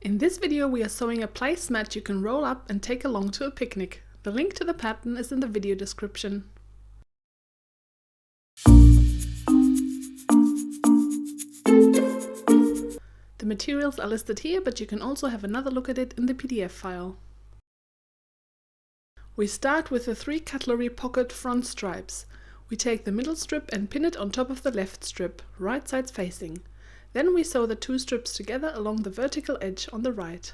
In this video we are sewing a placemat you can roll up and take along to a picnic. The link to the pattern is in the video description. The materials are listed here, but you can also have another look at it in the PDF file. We start with the 3 cutlery pocket front stripes. We take the middle strip and pin it on top of the left strip, right sides facing. Then we sew the 2 strips together along the vertical edge on the right.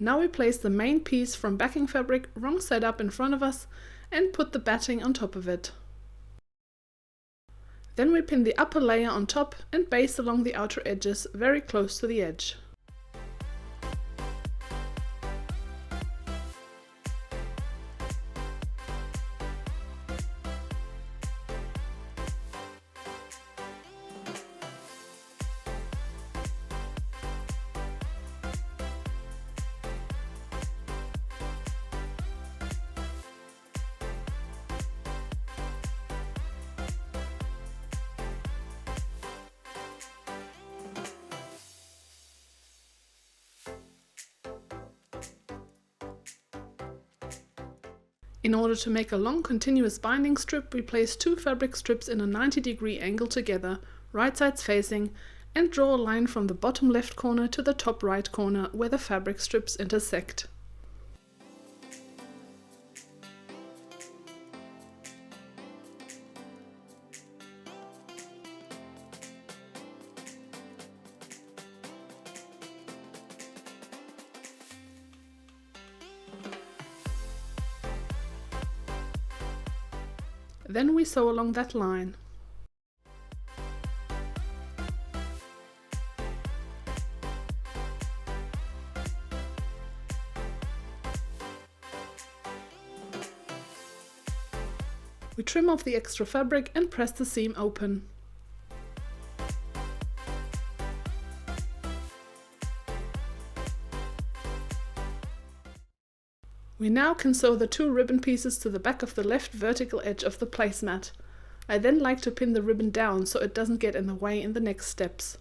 Now we place the main piece from backing fabric wrong side up in front of us and put the batting on top of it. Then we pin the upper layer on top and baste along the outer edges very close to the edge. In order to make a long continuous binding strip, we place two fabric strips in a 90-degree angle together, right sides facing, and draw a line from the bottom left corner to the top right corner where the fabric strips intersect. Then we sew along that line. We trim off the extra fabric and press the seam open. We now can sew the two ribbon pieces to the back of the left vertical edge of the placemat. I then like to pin the ribbon down so it doesn't get in the way in the next steps.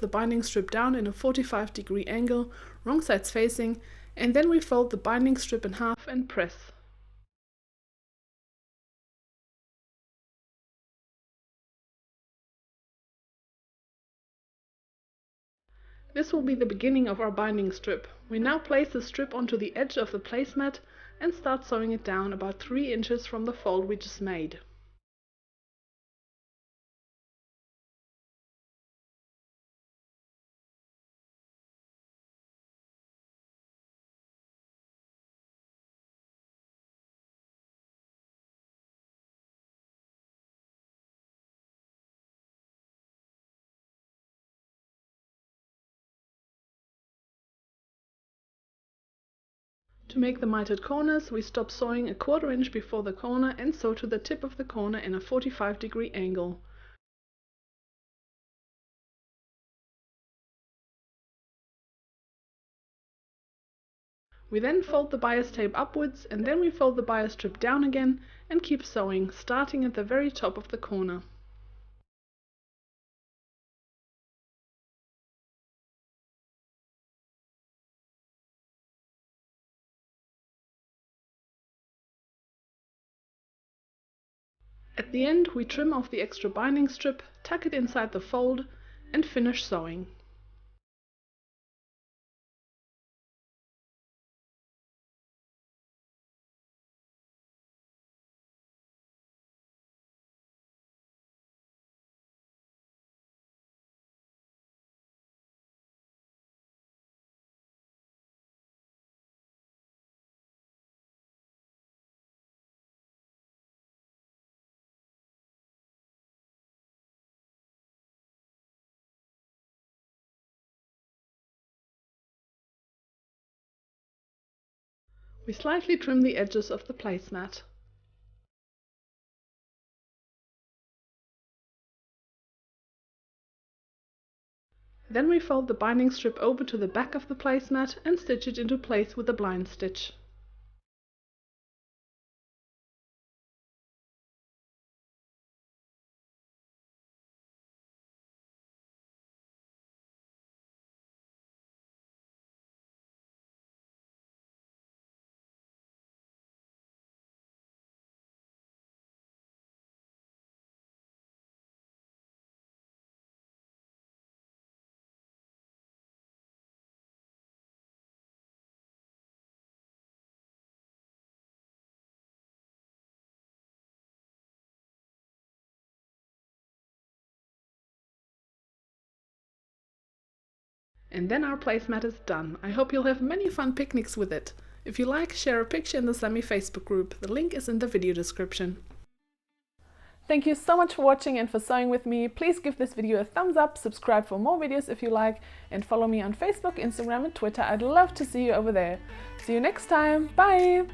The binding strip down in a 45-degree angle, wrong sides facing, and then we fold the binding strip in half and press. This will be the beginning of our binding strip. We now place the strip onto the edge of the placemat and start sewing it down about 3 inches from the fold we just made. To make the mitered corners, we stop sewing a 1/4 inch before the corner and sew to the tip of the corner in a 45-degree angle. We then fold the bias tape upwards and then we fold the bias strip down again and keep sewing, starting at the very top of the corner. At the end, we trim off the extra binding strip, tuck it inside the fold, and finish sewing. We slightly trim the edges of the placemat. Then we fold the binding strip over to the back of the placemat and stitch it into place with a blind stitch. And then our placemat is done. I hope you'll have many fun picnics with it. If you like, share a picture in the Sami Facebook group. The link is in the video description. Thank you so much for watching and for sewing with me. Please give this video a thumbs up, subscribe for more videos if you like, and follow me on Facebook, Instagram and Twitter. I'd love to see you over there. See you next time. Bye!